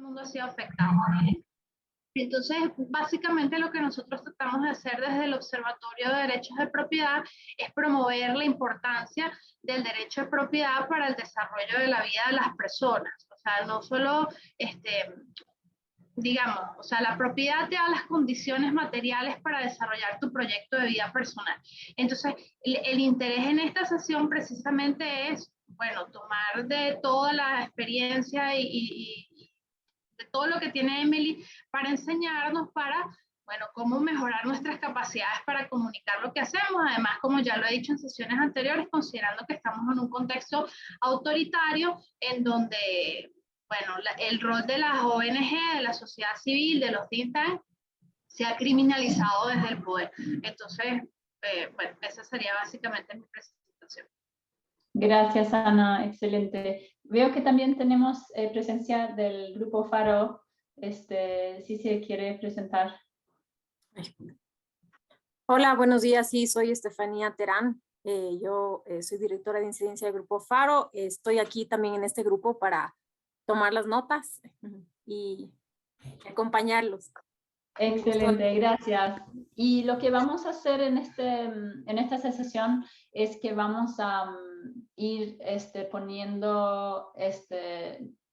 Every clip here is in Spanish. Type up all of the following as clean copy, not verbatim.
mundo ha sido afectado. Entonces, básicamente lo que nosotros tratamos de hacer desde el Observatorio de Derechos de Propiedad es promover la importancia del derecho de propiedad para el desarrollo de la vida de las personas. O sea, no solo, digamos, o sea, la propiedad te da las condiciones materiales para desarrollar tu proyecto de vida personal. Entonces, el interés en esta sesión precisamente es, bueno, tomar de toda la experiencia y de todo lo que tiene Emily para enseñarnos bueno, cómo mejorar nuestras capacidades para comunicar lo que hacemos. Además, como ya lo he dicho en sesiones anteriores, considerando que estamos en un contexto autoritario en donde, bueno, el rol de las ONG, de la sociedad civil, de los think tanks, se ha criminalizado desde el poder. Entonces, bueno, esa sería básicamente mi presentación. Gracias, Ana, excelente. Veo que también tenemos presencia del grupo Faro. Si se quiere presentar. Hola, buenos días. Sí, soy Estefanía Terán. Yo soy directora de incidencia del grupo Faro. Estoy aquí también en este grupo para tomar las notas y acompañarlos. Excelente, gracias. Y lo que vamos a hacer en esta sesión es que vamos a ir poniendo,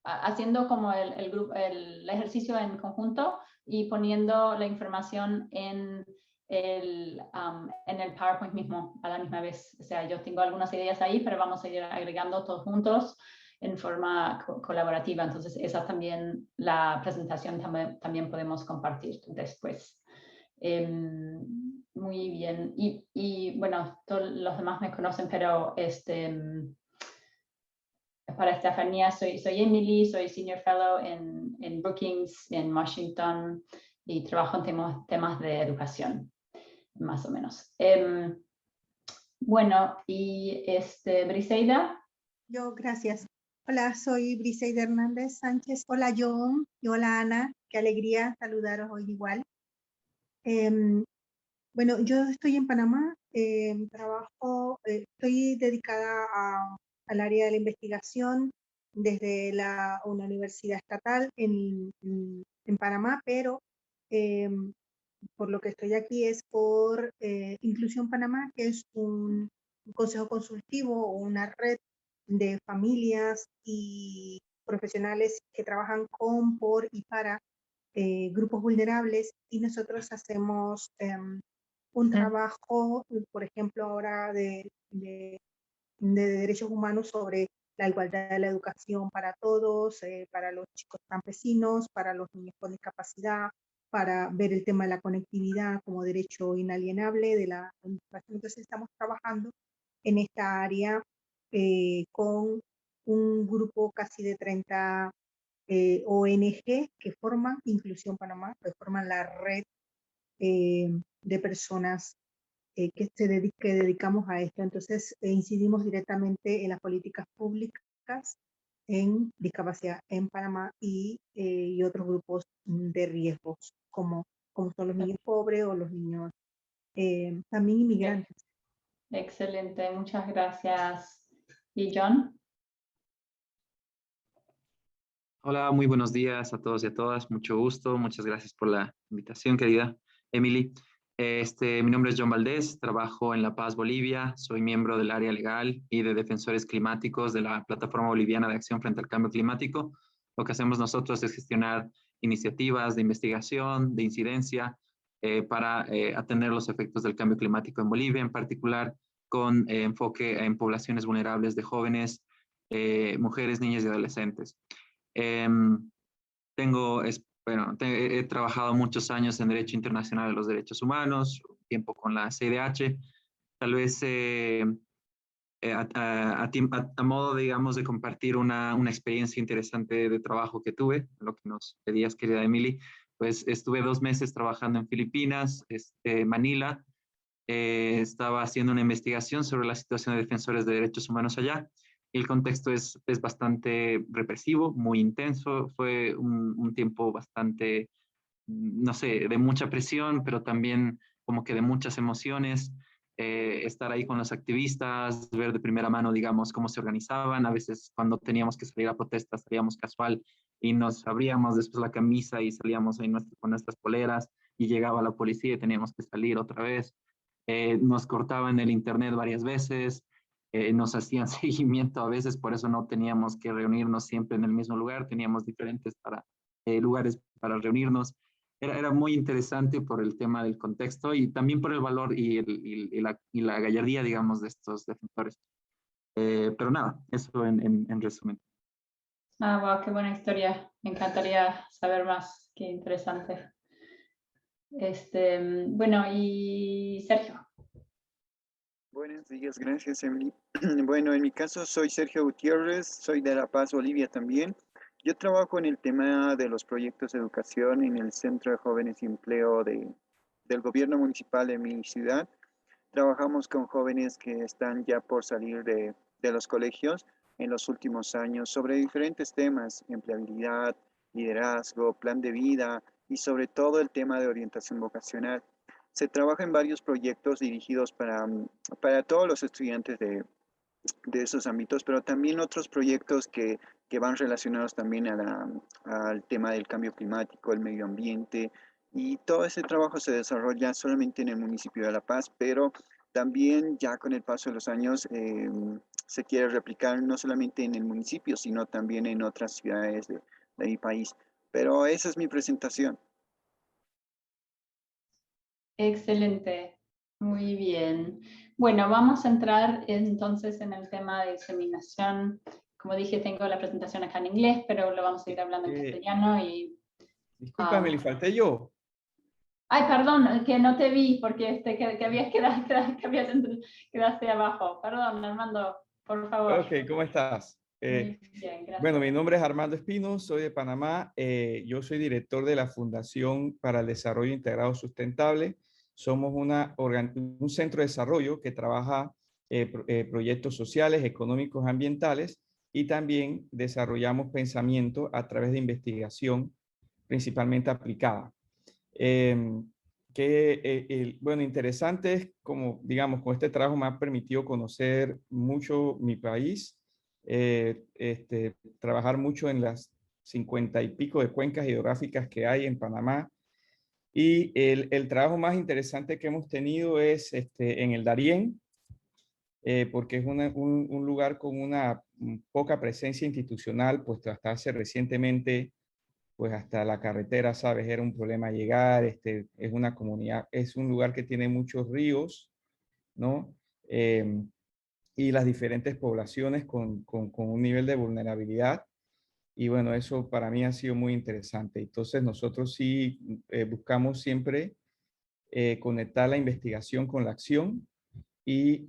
haciendo como el ejercicio en conjunto y poniendo la información en el PowerPoint mismo a la misma vez. O sea, yo tengo algunas ideas ahí, pero vamos a ir agregando todos juntos en forma colaborativa. Entonces, esa también, la presentación también podemos compartir después. Muy bien. Y bueno, todos los demás me conocen, pero para Estefanía, soy Emily, soy Senior Fellow en Brookings, en Washington, y trabajo en temas de educación, más o menos. Bueno, y Briseida. Yo, gracias. Hola, soy Briseida Hernández Sánchez. Hola, John. Y hola, Ana. Qué alegría saludaros hoy igual. Bueno, yo estoy en Panamá. Estoy dedicada al área de la investigación desde una universidad estatal en Panamá, pero por lo que estoy aquí es por Inclusión Panamá, que es un consejo consultivo o una red de familias y profesionales que trabajan con, por y para grupos vulnerables, y nosotros hacemos un trabajo, por ejemplo, ahora de derechos humanos sobre la igualdad de la educación para todos, para los chicos campesinos, para los niños con discapacidad, para ver el tema de la conectividad como derecho inalienable de la educación. Entonces estamos trabajando en esta área con un grupo casi de 30 ONG que forman Inclusión Panamá, que forman la red de personas que dedicamos a esto. Entonces incidimos directamente en las políticas públicas en discapacidad en Panamá y otros grupos de riesgos, como son los niños pobres o los niños también inmigrantes. Excelente, muchas gracias. ¿Y John? Hola, muy buenos días a todos y a todas. Mucho gusto. Muchas gracias por la invitación, querida Emily. Mi nombre es John Valdés, trabajo en La Paz, Bolivia. Soy miembro del área legal y de defensores climáticos de la Plataforma Boliviana de Acción frente al Cambio Climático. Lo que hacemos nosotros es gestionar iniciativas de investigación, de incidencia, para atender los efectos del cambio climático en Bolivia, en particular con enfoque en poblaciones vulnerables de jóvenes, mujeres, niñas y adolescentes. He trabajado muchos años en Derecho Internacional de los Derechos Humanos, un tiempo con la CIDH. Tal vez a modo, digamos, de compartir una experiencia interesante de trabajo que tuve, lo que nos pedías, querida Emily, pues estuve 2 meses trabajando en Filipinas, Manila. Estaba haciendo una investigación sobre la situación de defensores de derechos humanos allá. El contexto es bastante represivo, muy intenso. Fue un tiempo bastante, no sé, de mucha presión, pero también como que de muchas emociones. estar ahí con los activistas, ver de primera mano, digamos, cómo se organizaban. A veces cuando teníamos que salir a protestas salíamos casual y nos abríamos después la camisa y salíamos ahí con nuestras poleras y llegaba la policía y teníamos que salir otra vez. Nos cortaban el internet varias veces, nos hacían seguimiento a veces, por eso no teníamos que reunirnos siempre en el mismo lugar, teníamos diferentes lugares para reunirnos. Era muy interesante por el tema del contexto y también por el valor y la gallardía, digamos, de estos defensores. Pero nada, eso en resumen. Ah, wow, qué buena historia. Me encantaría saber más. Qué interesante. Bueno, y Sergio. Buenos días, gracias, Emily. Bueno, en mi caso soy Sergio Gutiérrez, soy de La Paz, Bolivia también. Yo trabajo en el tema de los proyectos de educación en el Centro de Jóvenes y Empleo del gobierno municipal de mi ciudad. Trabajamos con jóvenes que están ya por salir de los colegios en los últimos años sobre diferentes temas, empleabilidad, liderazgo, plan de vida y sobre todo el tema de orientación vocacional. Se trabaja en varios proyectos dirigidos para todos los estudiantes de esos ámbitos, pero también otros proyectos que van relacionados también al tema del cambio climático, el medio ambiente, y todo ese trabajo se desarrolla solamente en el municipio de La Paz, pero también ya con el paso de los años se quiere replicar no solamente en el municipio, sino también en otras ciudades de mi país. Pero esa es mi presentación. Excelente, muy bien. Bueno, vamos a entrar entonces en el tema de diseminación. Como dije, tengo la presentación acá en inglés, pero lo vamos a ir hablando en castellano y... Discúlpame, le falté yo. Ay, perdón, que no te vi porque que habías quedaste abajo. Perdón, Armando, por favor. Ok, ¿cómo estás? Muy bien, gracias. Bueno, mi nombre es Armando Espino, soy de Panamá. Yo soy director de la Fundación para el Desarrollo Integrado Sustentable. Somos un centro de desarrollo que trabaja proyectos sociales, económicos, ambientales y también desarrollamos pensamiento a través de investigación, principalmente aplicada. Bueno, interesante es como, digamos, con este trabajo me ha permitido conocer mucho mi país, trabajar mucho en las 50 y pico de cuencas hidrográficas que hay en Panamá. Y el trabajo más interesante que hemos tenido es en el Darién, porque es un lugar con una poca presencia institucional, pues hasta hace recientemente, pues hasta la carretera, ¿sabes? Era un problema llegar, es una comunidad, es un lugar que tiene muchos ríos, ¿no? Y las diferentes poblaciones con un nivel de vulnerabilidad. Y bueno, eso para mí ha sido muy interesante. Entonces nosotros sí buscamos siempre conectar la investigación con la acción y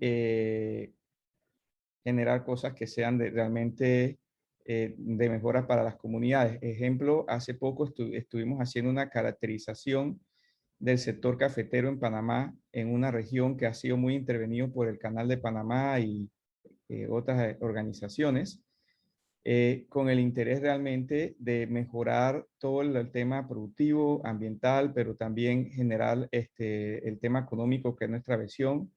generar cosas que sean realmente de mejora para las comunidades. Ejemplo, hace poco estuvimos haciendo una caracterización del sector cafetero en Panamá, en una región que ha sido muy intervenido por el Canal de Panamá y otras organizaciones, con el interés realmente de mejorar todo el tema productivo, ambiental, pero también generar el tema económico, que es nuestra visión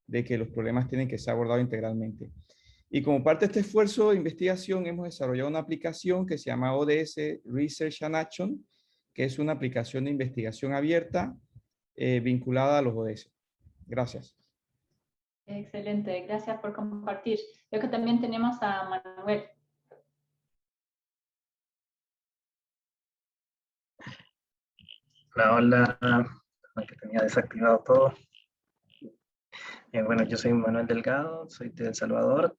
de que los problemas tienen que ser abordados integralmente. Y como parte de este esfuerzo de investigación, hemos desarrollado una aplicación que se llama ODS Research and Action, que es una aplicación de investigación abierta vinculada a los ODS. Gracias. Excelente, gracias por compartir. Creo que también tenemos a Manuel. Hola, que tenía desactivado todo. Bueno, yo soy Manuel Delgado, soy de El Salvador,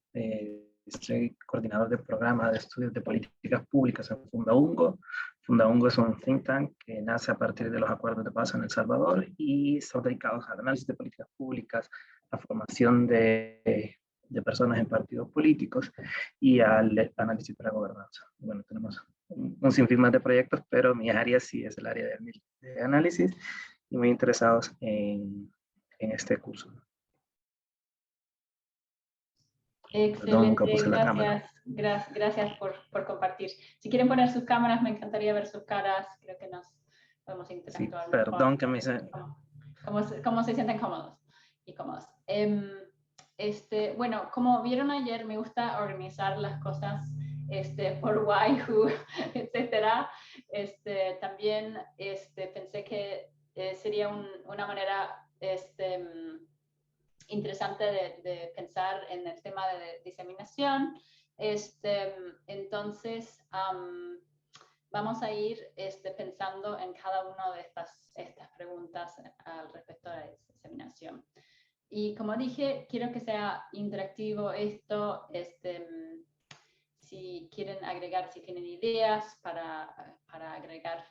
soy coordinador del programa de estudios de políticas públicas en Fundaungo. Fundaungo es un think tank que nace a partir de los acuerdos de paz en El Salvador y son dedicados al análisis de políticas públicas, la formación de personas en partidos políticos y al análisis de la gobernanza. Bueno, tenemos un sinfín más de proyectos, pero mi área sí es el área de análisis y muy interesados en este curso. Excelente, gracias por compartir. Si quieren poner sus cámaras, me encantaría ver sus caras. Creo que nos podemos interactuar. Sí, perdón que me hice... ¿Cómo se sienten cómodos? y cómodos. Bueno, como vieron ayer, me gusta organizar las cosas por why, who, etcétera. También pensé que sería una manera interesante de pensar en el tema de diseminación. Entonces, vamos a ir pensando en cada una de estas preguntas al respecto de la diseminación. Y como dije, quiero que sea interactivo esto. Si quieren agregar, si tienen ideas para agregar,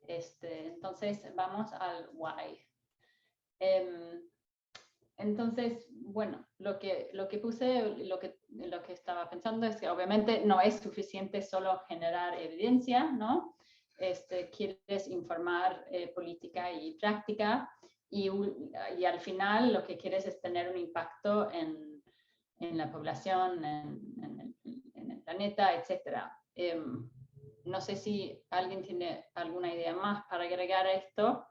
entonces vamos al why. Entonces, bueno, lo que puse, lo que estaba pensando es que obviamente no es suficiente solo generar evidencia, ¿no? Quieres informar política y práctica y al final lo que quieres es tener un impacto en la población, en el planeta, etc. No sé si alguien tiene alguna idea más para agregar a esto.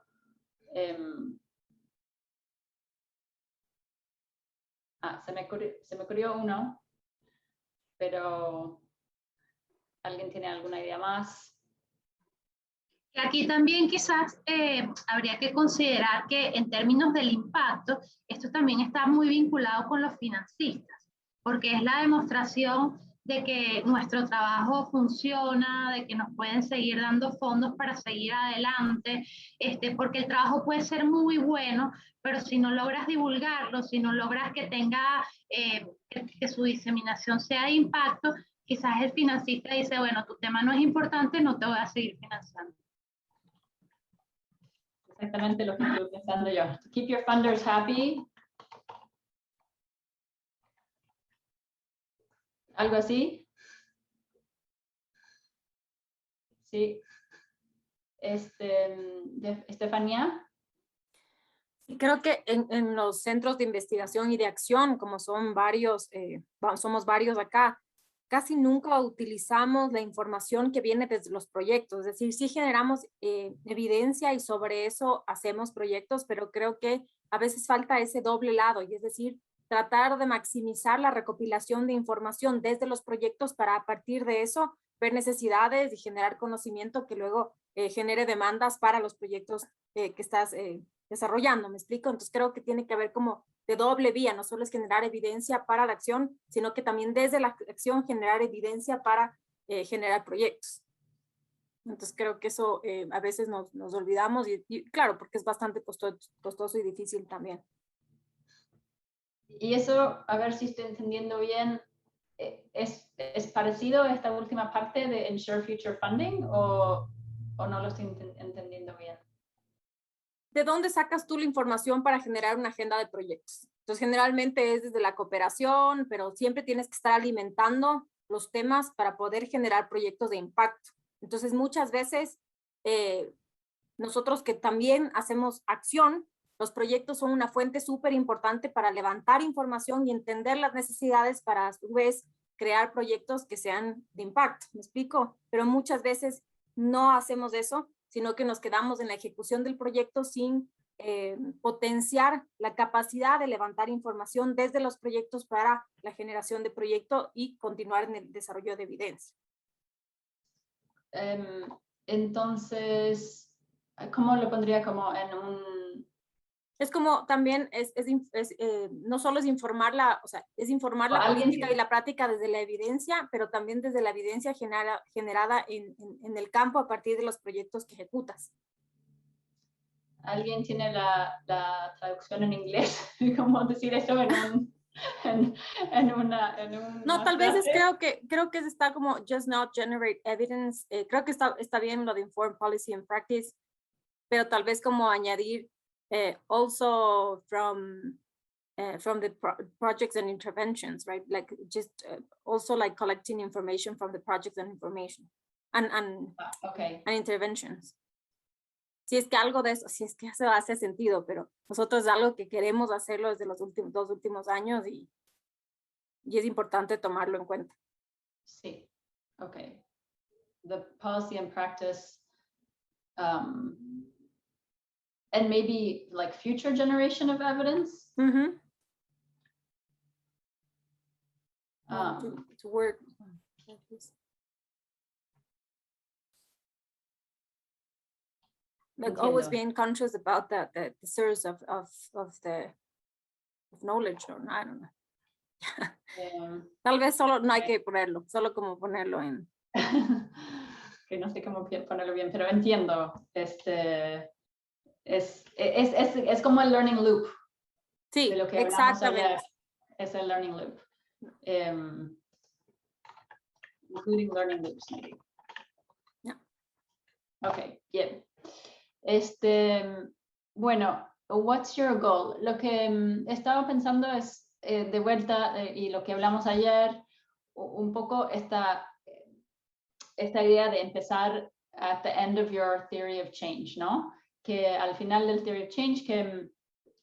Se me ocurrió uno, pero ¿alguien tiene alguna idea más? Aquí también quizás habría que considerar que en términos del impacto, esto también está muy vinculado con los financistas, porque es la demostración de que nuestro trabajo funciona, de que nos pueden seguir dando fondos para seguir adelante, porque el trabajo puede ser muy bueno, pero si no logras divulgarlo, si no logras que tenga, que su diseminación sea de impacto, quizás el financista dice, bueno, tu tema no es importante, no te voy a seguir financiando. Exactamente lo que estoy pensando yo. To keep your funders happy. ¿Algo así? Sí. Estefanía. Creo que en los centros de investigación y de acción, como son varios, somos varios acá, casi nunca utilizamos la información que viene desde los proyectos. Es decir, sí generamos evidencia y sobre eso hacemos proyectos, pero creo que a veces falta ese doble lado, y es decir, tratar de maximizar la recopilación de información desde los proyectos para a partir de eso ver necesidades y generar conocimiento que luego genere demandas para los proyectos que estás desarrollando, ¿me explico? Entonces creo que tiene que haber como de doble vía, no solo es generar evidencia para la acción, sino que también desde la acción generar evidencia para generar proyectos. Entonces creo que eso a veces nos olvidamos y claro, porque es bastante costoso y difícil también. Y eso, a ver si estoy entendiendo bien, ¿es parecido a esta última parte de Ensure Future Funding o no lo estoy entendiendo bien? ¿De dónde sacas tú la información para generar una agenda de proyectos? Entonces, generalmente es desde la cooperación, pero siempre tienes que estar alimentando los temas para poder generar proyectos de impacto. Entonces, muchas veces, nosotros que también hacemos acción, los proyectos son una fuente súper importante para levantar información y entender las necesidades para, a su vez, crear proyectos que sean de impacto. ¿Me explico? Pero muchas veces no hacemos eso, sino que nos quedamos en la ejecución del proyecto sin potenciar la capacidad de levantar información desde los proyectos para la generación de proyecto y continuar en el desarrollo de evidencia. Entonces, ¿cómo lo pondría como en un...? Es como también, no solo es informar la política y la práctica desde la evidencia, pero también desde la evidencia generada en el campo a partir de los proyectos que ejecutas. ¿Alguien tiene la traducción en inglés? ¿Cómo decir eso en una no, tal vez creo que está como just not generate evidence. Creo que está bien lo de inform policy and practice, pero tal vez como añadir also from the projects and interventions, right? Like just also like collecting information from the projects and information and interventions. Si es que algo de eso, si es que eso hace sentido, pero nosotros es algo que queremos hacerlo desde los dos últimos años y es importante tomarlo en cuenta. Sí, ok. The policy and practice and maybe like future generation of evidence. Mhm. To work. Like always Entiendo. being conscious about the source of knowledge, or I don't know. Tal vez solo no hay que ponerlo, solo como ponerlo en. Que no sé cómo ponerlo bien, pero entiendo. Es como el learning loop. Sí, De lo que hablamos ayer. exactamente. Es el learning loop. Including learning loops, maybe. Yeah. Ok, bien. Bueno, what's your goal? Lo que estaba pensando es, de vuelta, y lo que hablamos ayer, un poco esta idea de empezar at the end of your theory of change, ¿no? Que al final del theory of change,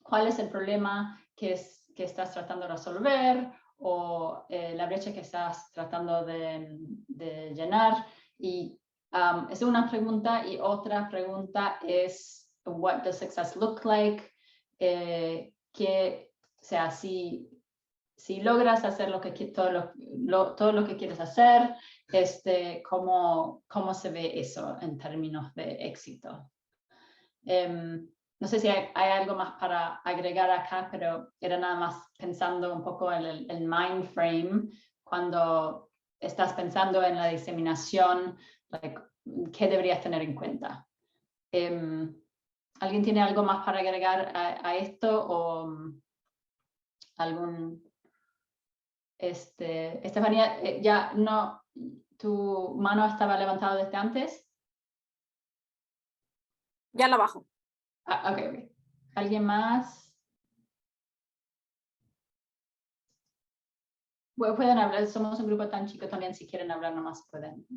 ¿cuál es el problema que estás tratando de resolver o la brecha que estás tratando de llenar? Y es una pregunta, y otra pregunta es, what does success look like? Que, o sea, si logras hacer todo lo que quieres hacer, ¿cómo se ve eso en términos de éxito? No sé si hay algo más para agregar acá, pero era nada más pensando un poco en el mind frame, cuando estás pensando en la diseminación, like, ¿qué deberías tener en cuenta? ¿Alguien tiene algo más para agregar a esto o algún... Estefanía, ya no, tu mano estaba levantada desde antes. Ya la bajo. Ok. ¿Alguien más? Bueno, pueden hablar, somos un grupo tan chico también, si quieren hablar nomás pueden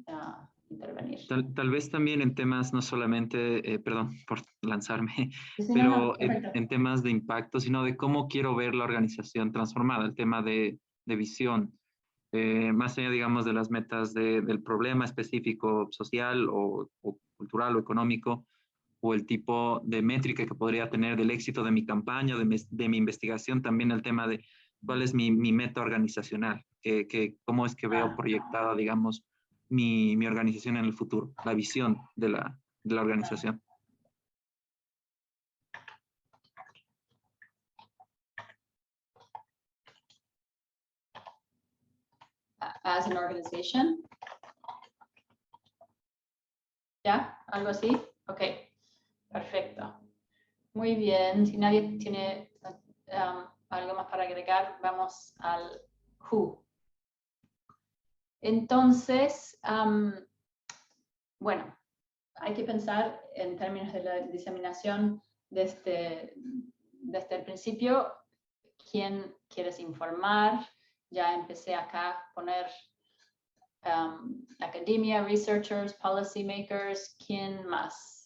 intervenir. Tal vez también en temas, no solamente, perdón por lanzarme, Sí, pero perfecto. en temas de impacto, sino de cómo quiero ver la organización transformada, el tema de visión. Más allá, digamos, de las metas del problema específico social o cultural o económico, o el tipo de métrica que podría tener del éxito de mi campaña, de mi investigación, también el tema de cuál es mi meta organizacional, cómo es que veo proyectada, digamos, mi organización en el futuro, la visión de la organización. As an organization. ¿Ya? ¿Algo así? Ok, perfecto. Muy bien, si nadie tiene algo más para agregar, vamos al who. Entonces, bueno, hay que pensar en términos de la diseminación desde el principio, quién quieres informar. Ya empecé acá a poner academia, researchers, policy makers, ¿quién más?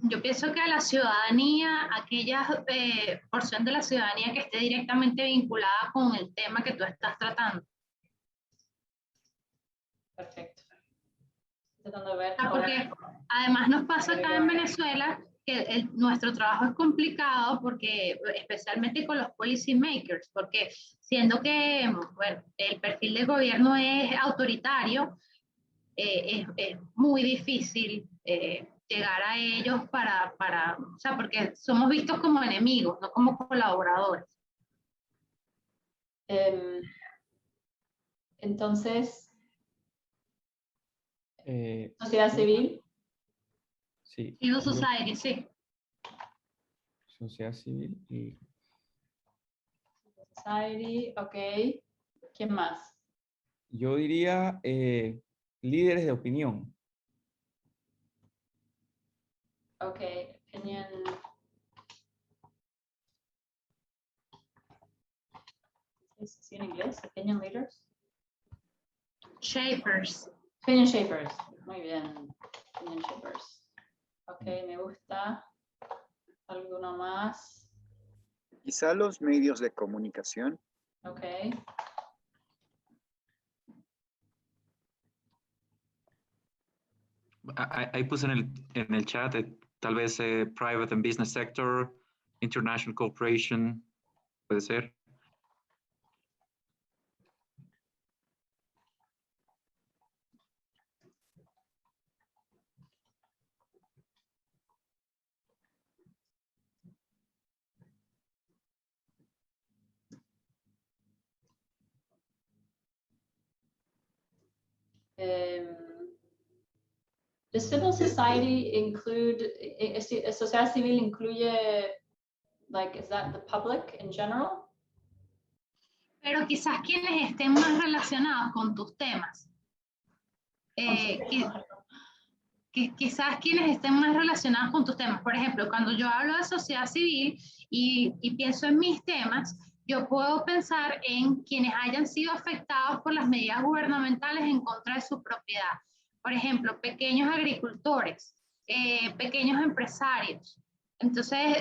Yo pienso que a la ciudadanía, aquella porción de la ciudadanía que esté directamente vinculada con el tema que tú estás tratando. Perfecto. Tratando de ver. Porque además nos pasa acá en Venezuela que nuestro trabajo es complicado, porque especialmente con los policy makers, porque siendo que bueno, el perfil del gobierno es autoritario, es muy difícil llegar a ellos o sea, porque somos vistos como enemigos, no como colaboradores. Entonces, sociedad civil. Sí. Civil society, sí. Sociedad civil y... Society, ok. ¿Quién más? Yo diría líderes de opinión. Ok, opinion. ¿Es en inglés? Opinion leaders. Shapers. Opinion shapers. Muy bien. Opinion shapers. Ok, me gusta. ¿Alguno más? Quizá los medios de comunicación. Ok. Ahí puse en el chat, tal vez private and business sector, international cooperation, puede ser. Does civil society include, sociedad civil incluye, like, is that the public in general? Pero quizás quienes estén más relacionados con tus temas. Quizás quienes estén más relacionados con tus temas. Por ejemplo, cuando yo hablo de sociedad civil y pienso en mis temas, yo puedo pensar en quienes hayan sido afectados por las medidas gubernamentales en contra de su propiedad. Por ejemplo, pequeños agricultores, pequeños empresarios. Entonces,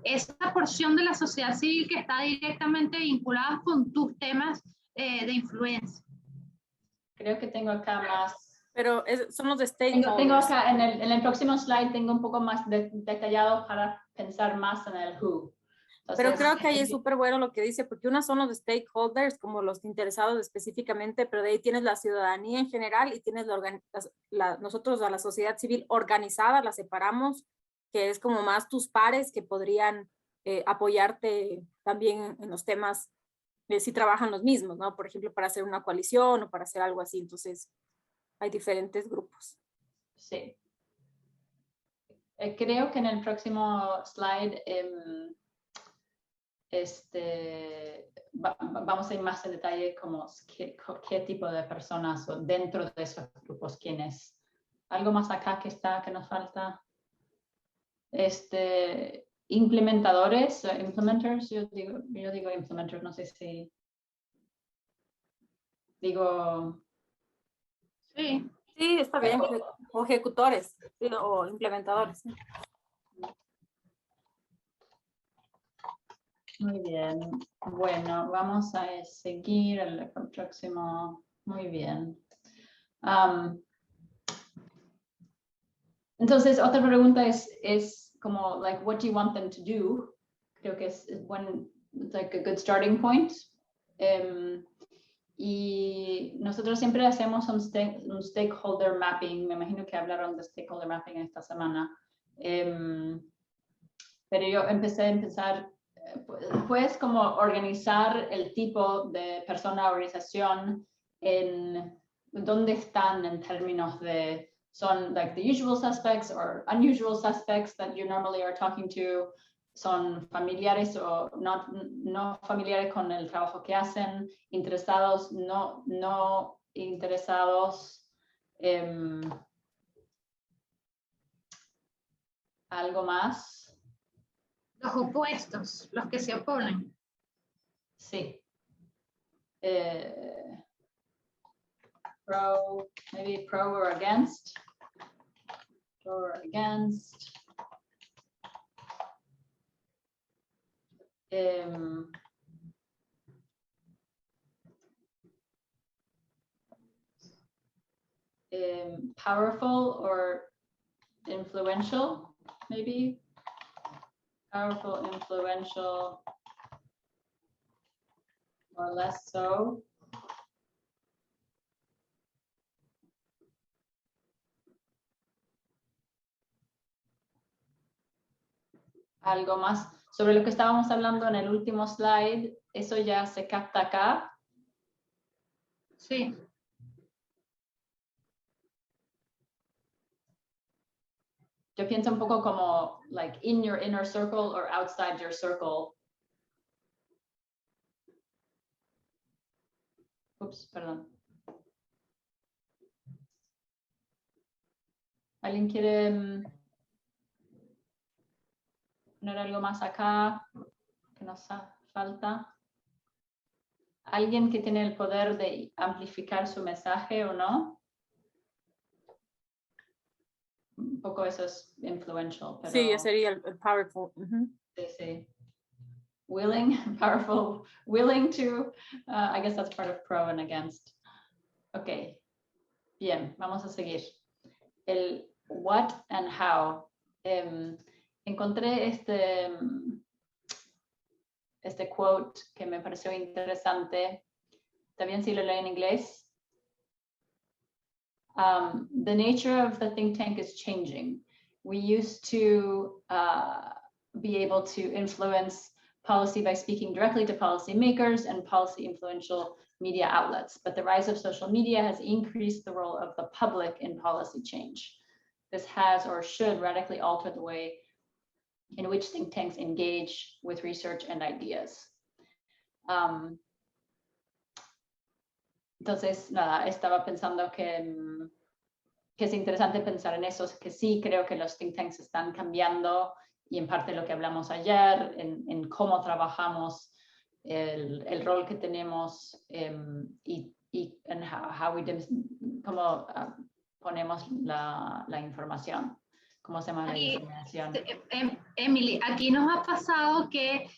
esa porción de la sociedad civil que está directamente vinculada con tus temas de influencia. Creo que tengo acá más. Pero son los de stakeholders. Tengo acá en el próximo slide, tengo un poco más detallado para pensar más en el who. Entonces, pero creo que ahí es súper bueno lo que dice, porque unas son los de stakeholders, como los interesados específicamente, pero de ahí tienes la ciudadanía en general y tienes nosotros a la sociedad civil organizada, la separamos, que es como más tus pares que podrían apoyarte también en los temas si trabajan los mismos, ¿no? Por ejemplo, para hacer una coalición o para hacer algo así. Entonces, hay diferentes grupos. Sí. Creo que en el próximo slide vamos a ir más en detalle como qué tipo de personas o dentro de esos grupos quiénes. Algo más acá que nos falta. Implementadores, implementers, yo digo implementers, no sé si digo. Sí, sí, está bien. O ejecutores o implementadores. Muy bien. Bueno, vamos a seguir el próximo. Muy bien. Entonces, otra pregunta es como, like, what do you want them to do? Creo que es like a good starting point. Y nosotros siempre hacemos un stakeholder mapping. Me imagino que hablaron de stakeholder mapping esta semana. Pero yo empecé a pensar, pues, como organizar el tipo de persona o organización en dónde están en términos de son like the usual suspects or unusual suspects that you normally are talking to, son familiares o no familiares con el trabajo que hacen, interesados, no interesados, algo más. los opuestos, los que se oponen. Sí. Maybe pro or against. Pro or against. Powerful or influential, maybe. Powerful, influential, or less so. Algo más sobre lo que estábamos hablando en el último slide, ¿eso ya se capta acá? Sí. Yo pienso un poco como, like, in your inner circle or outside your circle. Ups, perdón. ¿Alguien quiere poner algo más acá que nos falta? ¿Alguien que tiene el poder de amplificar su mensaje o no? Un poco eso es influential. Pero sí, sería el powerful. Sí, sí. Willing, powerful, willing to, I guess that's part of pro and against. Ok, bien, vamos a seguir. el what and how. Encontré este quote que me pareció interesante. ¿Está bien si lo leo en inglés? The nature of the think tank is changing. We used to be able to influence policy by speaking directly to policymakers and policy influential media outlets, but the rise of social media has increased the role of the public in policy change. This has or should radically alter the way in which think tanks engage with research and ideas. Entonces, nada, estaba pensando que es interesante pensar en eso, que sí creo que los think tanks están cambiando y en parte lo que hablamos ayer, en cómo trabajamos, el rol que tenemos y en cómo ponemos la información, cómo hacemos la diseminación. Emily, aquí nos ha pasado que,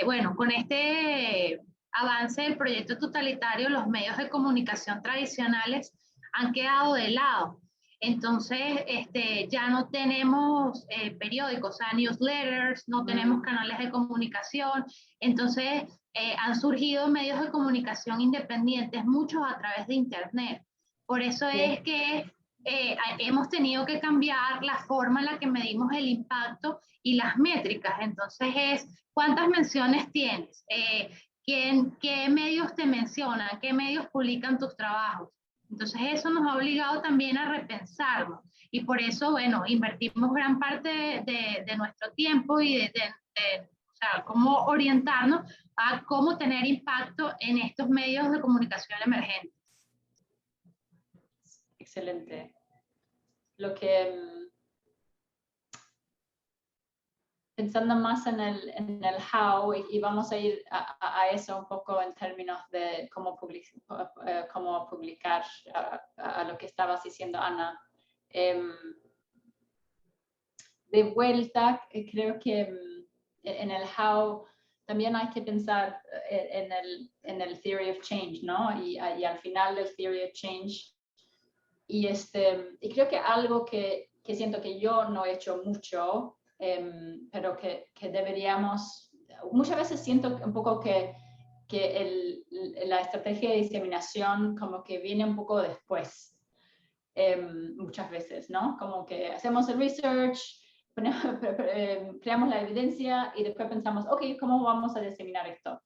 bueno, con este avance del proyecto totalitario, los medios de comunicación tradicionales han quedado de lado. Entonces, ya no tenemos periódicos, o sea, newsletters, no tenemos canales de comunicación. Entonces, han surgido medios de comunicación independientes, muchos a través de Internet. Por eso es que hemos tenido que cambiar la forma en la que medimos el impacto y las métricas. Entonces, ¿cuántas menciones tienes? ¿Qué medios te mencionan? ¿Qué medios publican tus trabajos? Entonces eso nos ha obligado también a repensarnos y por eso, bueno, invertimos gran parte de nuestro tiempo y o sea, cómo orientarnos a cómo tener impacto en estos medios de comunicación emergentes. Excelente. Lo que pensando más en el how, y vamos a ir a eso un poco en términos de cómo publicar a lo que estabas diciendo, Ana. De vuelta, creo que en el how también hay que pensar en el theory of change, ¿no? Y al final del theory of change. Y creo que algo que siento que yo no he hecho mucho, pero que deberíamos, muchas veces siento un poco que la estrategia de diseminación como que viene un poco después, muchas veces, ¿no? Como que hacemos el research, creamos la evidencia y después pensamos, ok, ¿cómo vamos a diseminar esto?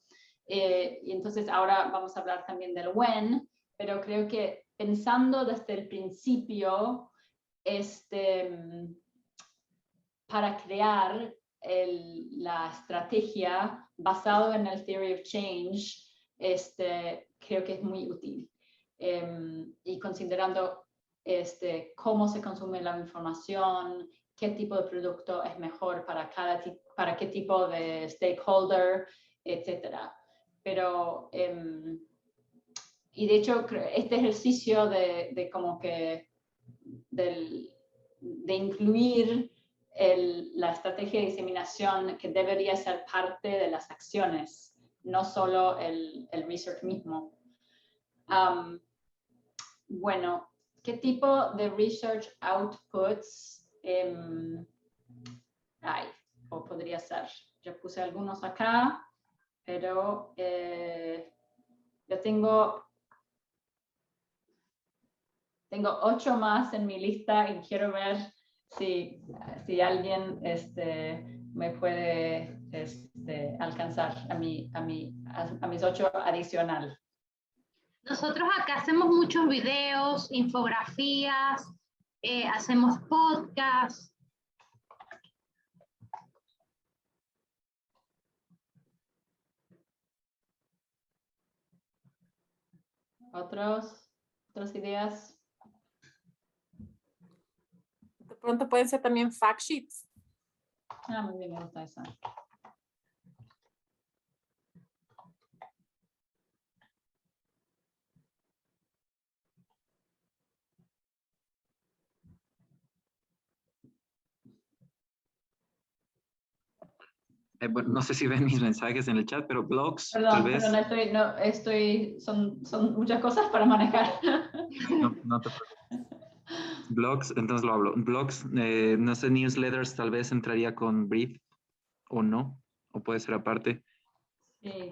Y entonces ahora vamos a hablar también del when, pero creo que pensando desde el principio, para crear la estrategia basado en el theory of change, creo que es muy útil. Y considerando cómo se consume la información, qué tipo de producto es mejor para qué tipo de stakeholder, etc. Pero, y de hecho, este ejercicio de como que de incluir la estrategia de diseminación que debería ser parte de las acciones, no solo el research mismo. Bueno, ¿qué tipo de research outputs hay o podría ser? Yo puse algunos acá, pero yo tengo 8 más en mi lista y quiero ver si alguien me puede alcanzar a mis 8 adicional. Nosotros acá hacemos muchos videos, infografías, hacemos podcasts. ¿Otras ideas? De pronto pueden ser también fact sheets. Muy bien, me gusta esa. Bueno, no sé si ven mis mensajes en el chat, pero blogs, Perdón, tal vez. son muchas cosas para manejar. No te preocupes. Blogs, entonces lo hablo. Blogs, no sé, newsletters tal vez entraría con brief o no, o puede ser aparte. Sí.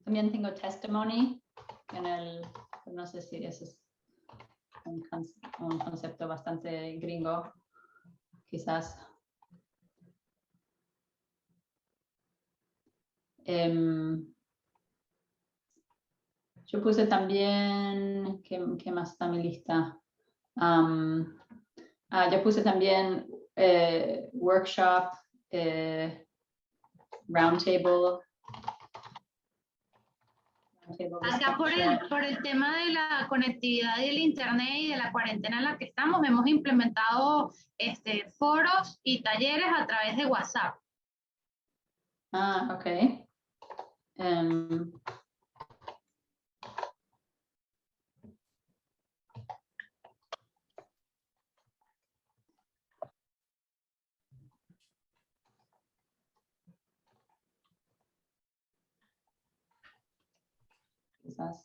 También tengo testimony en el, no sé si eso es un concepto bastante gringo, quizás. Yo puse también, ¿qué más está en mi lista? Yo puse también workshop, roundtable. Acá por el tema de la conectividad y el internet y de la cuarentena en la que estamos, hemos implementado foros y talleres a través de WhatsApp. Ok. Quizás.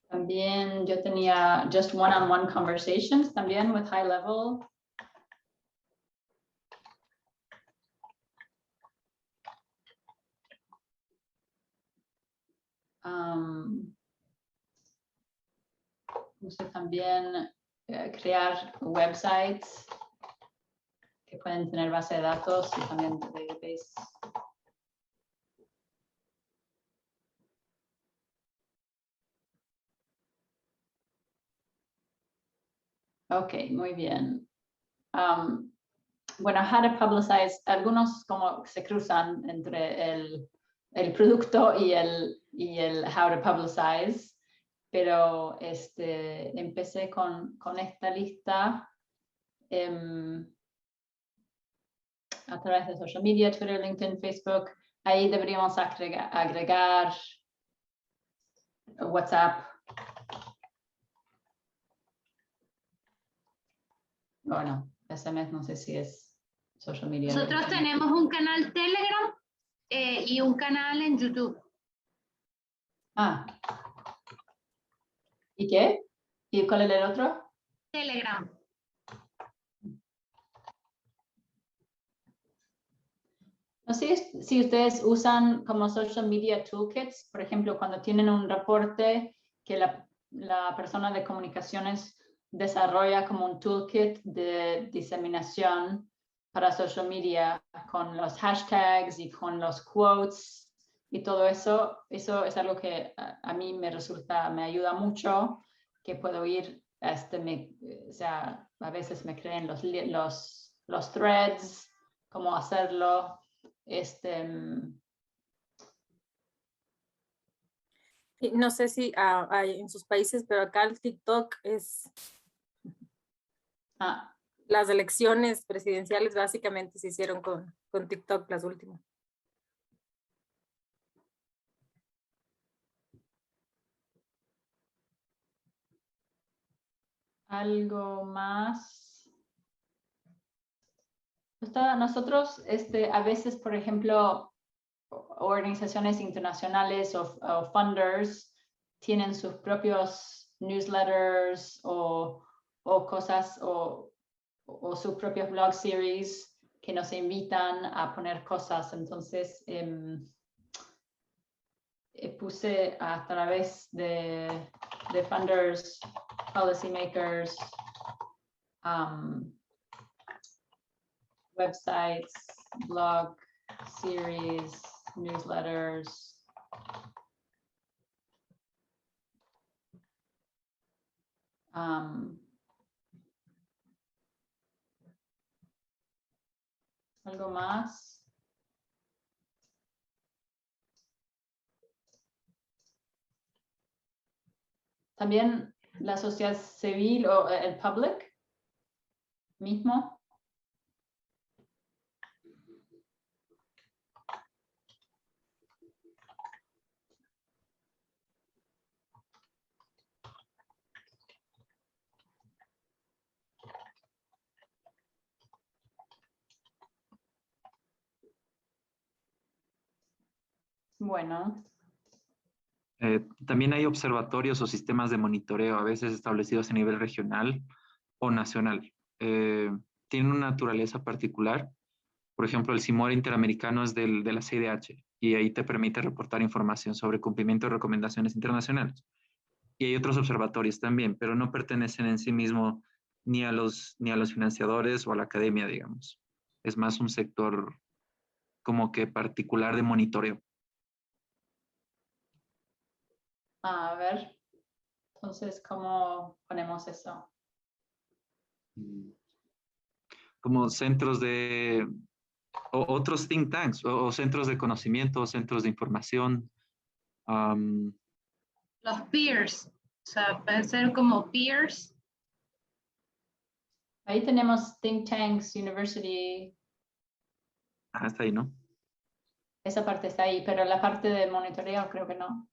También yo tenía just one-on-one conversations también with high level. Puse también crear websites que pueden tener base de datos y también database. Ok, muy bien. Bueno, how to publicize, algunos como se cruzan entre el producto y el how to publicize, pero empecé con esta lista a través de social media, Twitter, LinkedIn, Facebook. Ahí deberíamos agregar WhatsApp. Bueno, SMS no sé si es social media. Nosotros tenemos un canal Telegram y un canal en YouTube. ¿Y qué? ¿Y cuál es el otro? Telegram. No sé si ustedes usan como social media toolkits, por ejemplo, cuando tienen un reporte que la persona de comunicaciones desarrolla como un toolkit de diseminación para social media con los hashtags y con los quotes y todo eso. Eso es algo que a mí me ayuda mucho, que puedo ir, o sea, a veces me creen los threads, cómo hacerlo. No sé si hay en sus países, pero acá el TikTok es... Las elecciones presidenciales básicamente se hicieron con TikTok, las últimas. Algo más. Nosotros a veces, por ejemplo, organizaciones internacionales o funders tienen sus propios newsletters o cosas o sus propios blog series que nos invitan a poner cosas. Entonces, puse a través de funders, policymakers, websites, blog series, newsletters. ¿Algo más? También la sociedad civil o el public mismo. Bueno. También hay observatorios o sistemas de monitoreo, a veces establecidos a nivel regional o nacional. Tienen una naturaleza particular. Por ejemplo, el CIMOR Interamericano es de la CIDH y ahí te permite reportar información sobre cumplimiento de recomendaciones internacionales. Y hay otros observatorios también, pero no pertenecen en sí mismo ni a los financiadores o a la academia, digamos. Es más un sector como que particular de monitoreo. A ver, entonces, ¿cómo ponemos eso? Como centros de, o otros think tanks, o centros de conocimiento, o centros de información. Los peers, o sea, pueden ser como peers. Ahí tenemos think tanks, university. Hasta ahí, ¿no? Esa parte está ahí, pero la parte de monitoreo creo que no.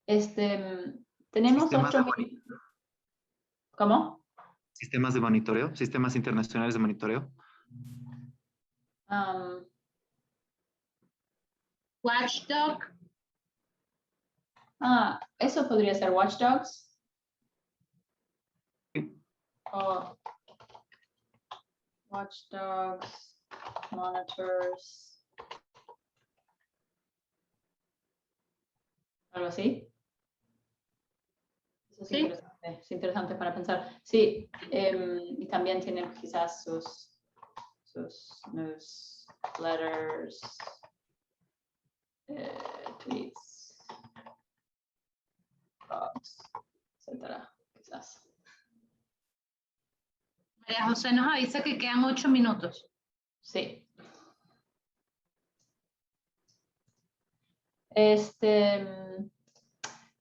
Tenemos Sistemas 8 de minutos. ¿Cómo? Sistemas de monitoreo, sistemas internacionales de monitoreo. Watchdog. Eso podría ser watchdogs. Sí. O watchdogs, monitors. Algo así. Eso Sí. es interesante para pensar. Sí, y también tienen quizás sus newsletters, tweets, blogs, etcétera, quizás. María José nos avisa que quedan 8 minutos. Sí.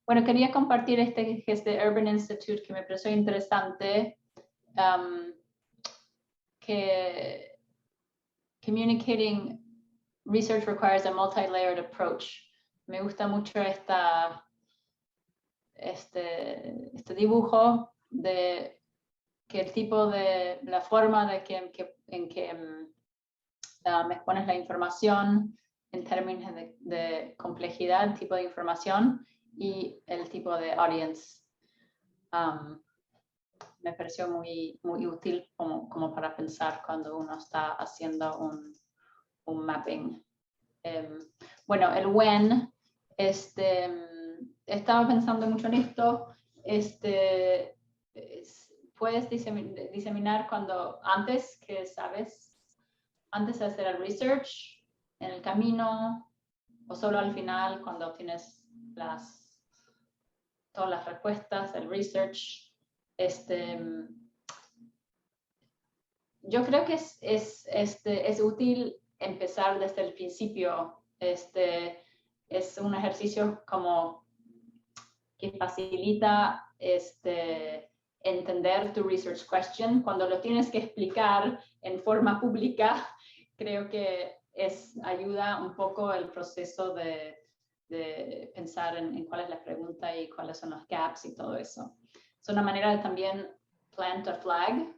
Bueno, quería compartir que es de Urban Institute, que me pareció interesante, que communicating research requires a multi-layered approach. Me gusta mucho este dibujo de que el tipo de la forma de en que me expones la información en términos de complejidad, tipo de información y el tipo de audience. Me pareció muy útil como para pensar cuando uno está haciendo un mapping. Bueno, el when, estaba pensando mucho en esto. Puedes diseminar antes de hacer el research, en el camino, o solo al final cuando tienes todas las respuestas, el research. Yo creo que es útil empezar desde el principio. Es un ejercicio como que facilita entender tu research question. Cuando lo tienes que explicar en forma pública, creo que ayuda un poco el proceso de pensar en cuál es la pregunta y cuáles son los gaps y todo eso. Es una manera de también plant a flag.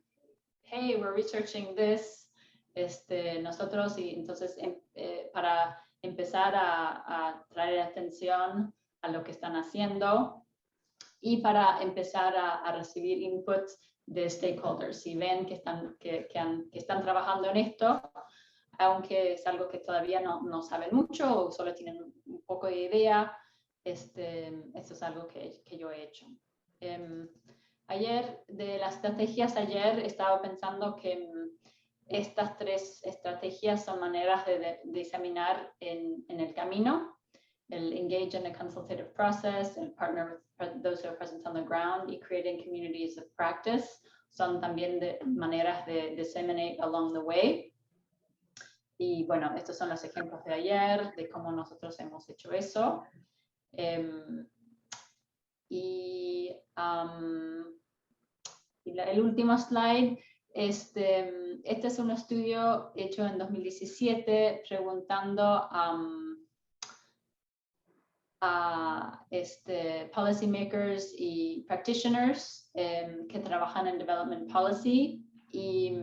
Hey, we're researching this. Nosotros, y entonces para empezar a traer atención a lo que están haciendo y para empezar a recibir input de stakeholders. Si ven que están trabajando en esto, aunque es algo que todavía no saben mucho o solo tienen un poco de idea, esto es algo que yo he hecho. De las estrategias estaba pensando que estas 3 estrategias son maneras de diseminar en el camino: el engage in a consultative process, el partner with those who are present on the ground, y creating communities of practice. Son también maneras de disseminate along the way. Y bueno, estos son los ejemplos de ayer, de cómo nosotros hemos hecho eso. El último slide, este es un estudio hecho en 2017 preguntando a policy makers y practitioners que trabajan en development policy y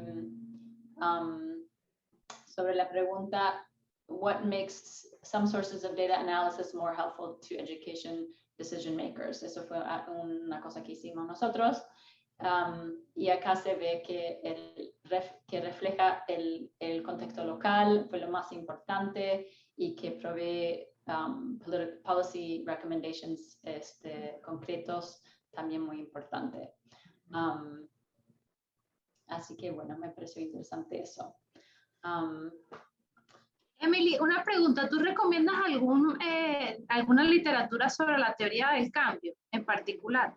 sobre la pregunta what makes some sources of data analysis more helpful to education decision makers. Eso fue una cosa que hicimos nosotros. Y acá se ve que, que refleja el contexto local, fue lo más importante, y que provee policy recommendations concretos, también muy importante. Así que bueno, me pareció interesante eso. Emily, una pregunta, ¿tú recomiendas alguna literatura sobre la teoría del cambio en particular?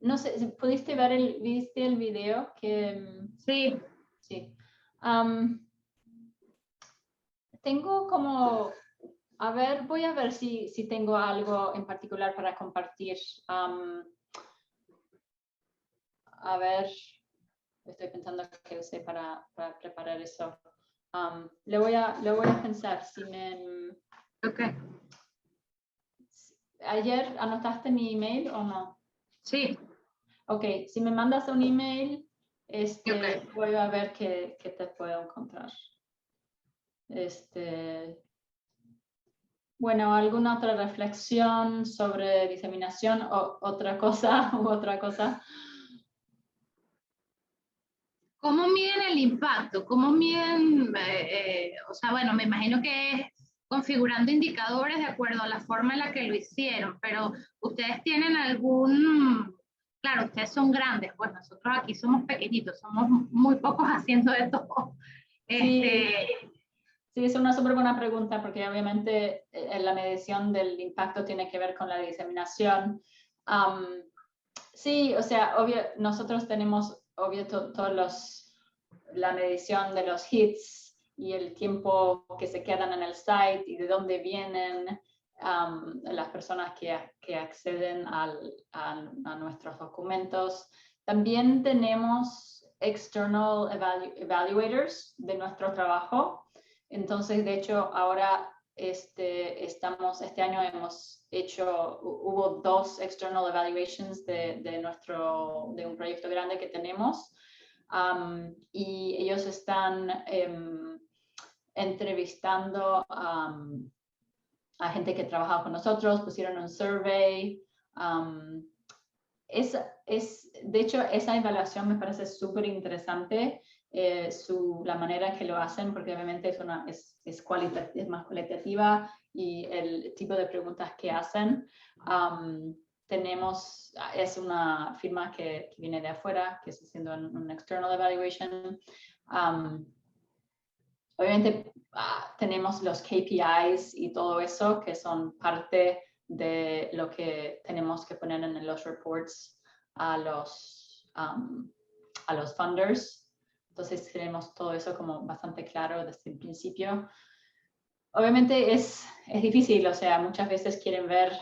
No sé, ¿pudiste ver viste el video que... Sí. Sí. Tengo como, a ver, voy a ver si tengo algo en particular para compartir. A ver, estoy pensando que usé para preparar eso. Le voy a pensar si me... Ok. ¿Ayer anotaste mi email o no? Sí. Ok, si me mandas un email, Okay. voy a ver qué te puedo encontrar. Bueno, ¿alguna otra reflexión sobre diseminación o otra cosa u otra cosa? ¿Cómo miden el impacto? ¿Cómo miden, o sea, bueno, me imagino que es configurando indicadores de acuerdo a la forma en la que lo hicieron, pero ustedes tienen claro, ustedes son grandes, pues nosotros aquí somos pequeñitos, somos muy pocos haciendo de todo. Sí, es una súper buena pregunta porque obviamente la medición del impacto tiene que ver con la diseminación. Sí, o sea, obvio, nosotros tenemos, obvio, la medición de los hits y el tiempo que se quedan en el site y de dónde vienen las personas que acceden a nuestros documentos. También tenemos external evaluators de nuestro trabajo. Entonces, de hecho, ahora este año hubo 2 external evaluations de un proyecto grande que tenemos, y ellos están entrevistando a gente que trabaja con nosotros, pusieron un survey. De hecho, esa evaluación me parece súper interesante. La manera que lo hacen, porque obviamente es más cualitativa, y el tipo de preguntas que hacen. Es una firma que viene de afuera, que está haciendo un external evaluation. Obviamente tenemos los KPIs y todo eso, que son parte de lo que tenemos que poner en los reports a los funders. Entonces tenemos todo eso como bastante claro desde el principio. Obviamente es difícil, o sea, muchas veces quieren ver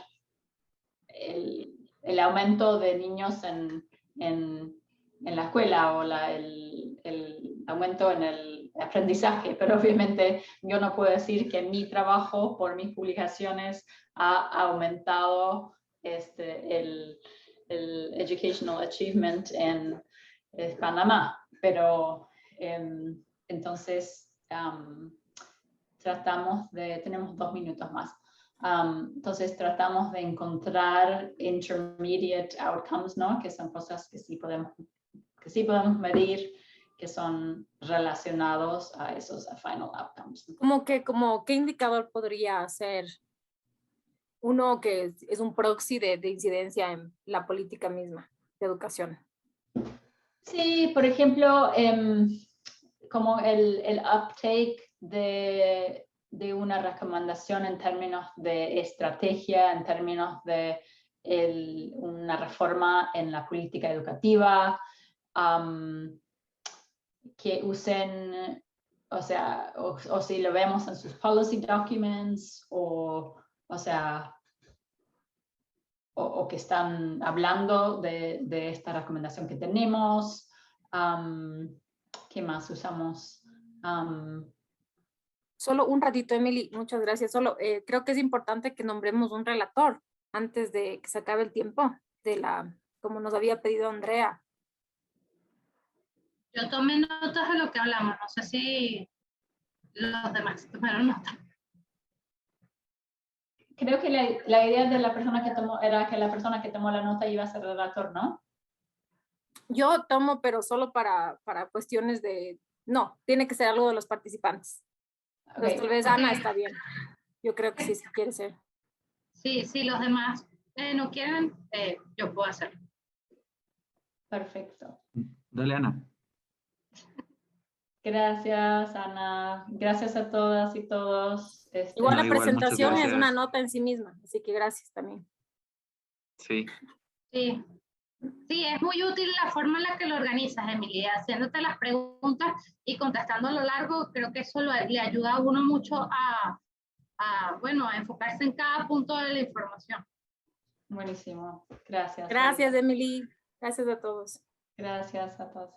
el aumento de niños en la escuela o el aumento en el aprendizaje, pero obviamente yo no puedo decir que mi trabajo por mis publicaciones ha aumentado el educational achievement en Panamá, pero entonces tenemos 2 minutos más. Entonces tratamos de encontrar intermediate outcomes, ¿no? Que son cosas que sí podemos medir, que son relacionados a esos final outcomes. ¿Qué indicador podría ser uno que es un proxy de incidencia en la política misma de educación? Sí, por ejemplo, como el uptake de una recomendación en términos de estrategia, en términos de una reforma en la política educativa, que usen, o sea, o si lo vemos en sus policy documents, o sea, o que están hablando de esta recomendación que tenemos. ¿Qué más usamos? Solo un ratito, Emily, muchas gracias. Solo creo que es importante que nombremos un relator antes de que se acabe el tiempo como nos había pedido Andrea. Yo tomé notas de lo que hablamos, no sé si los demás tomaron notas. Creo que la idea de la persona que tomó era que la persona que tomó la nota iba a ser relator, ¿no? Yo tomo, pero solo para cuestiones de... No, tiene que ser algo de los participantes. Entonces, tal vez Ana está bien. Yo creo que sí, si quiere ser. Sí, si los demás no quieren, yo puedo hacerlo. Perfecto. Dale, Ana. Gracias, Ana. Gracias a todas y todos. Igual No, la igual, muchas presentación es una gracias. nota en sí misma, así que gracias también. Sí. Sí. Sí, es muy útil la forma en la que lo organizas, Emilia, haciéndote las preguntas y contestando a lo largo. Creo que eso le ayuda a uno mucho bueno, a enfocarse en cada punto de la información. Buenísimo. Gracias. Gracias, Emily. Gracias a todos. Gracias a todos.